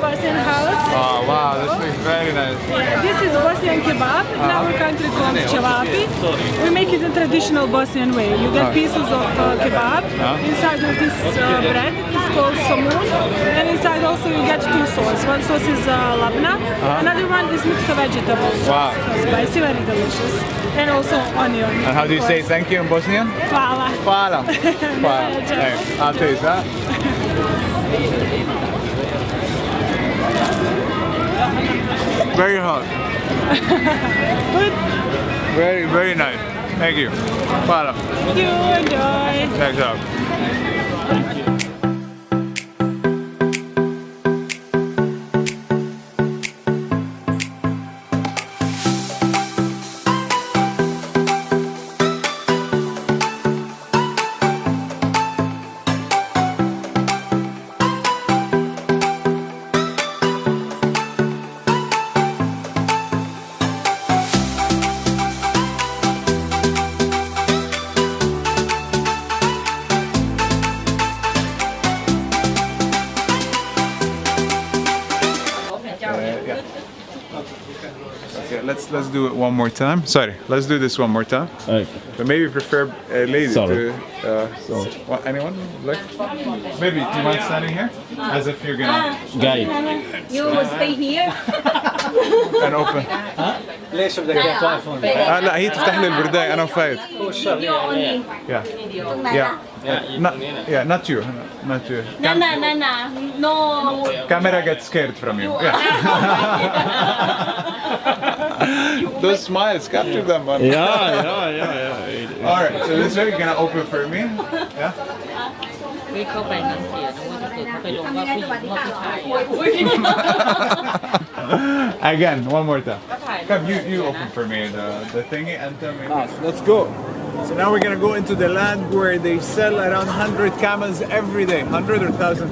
Bosnian house. Oh wow, this looks very nice. Yeah, this is Bosnian Kebab. In our country called Cevapi. We make it in traditional Bosnian way. You get pieces of kebab. Inside of this bread is called somun. And inside also you get two sauces. One sauce is labna. Another one is mixed vegetables. Wow. Spicy, very delicious. And also onion. And how do you say thank you in Bosnian? Hvala. Hvala. Hvala. Hey, I'll taste that. Very hot. Good. Very, very nice. Thank you. Hvala. You enjoy. Thanks out. Okay, let's do it one more time. Sorry, let's do this one more time. Okay. But maybe prefer lady Sorry. to anyone like? Maybe do you mind standing here as if you're gonna Guy. You will stay here. and open. ليش بدك تفتح تليفون؟ لا هي تفتح لي البرداية أنا وفايد. You only. Yeah. Yeah. Not you. Not you. No. Camera gets scared from you. Yeah. Those smiles capture them. Man. Yeah. All right. So this way you're gonna open for me. Yeah. เข้าไปนั่นเสียนะว่าถ้าเกิดเข้าไปลงว่าผู้หญิงว่าผู้ชาย Again, one more time. Come, you open for me the thingy and tell me. Let's go. So now we're gonna go into the land where they sell around 100 camels every day. 100 or 1,000?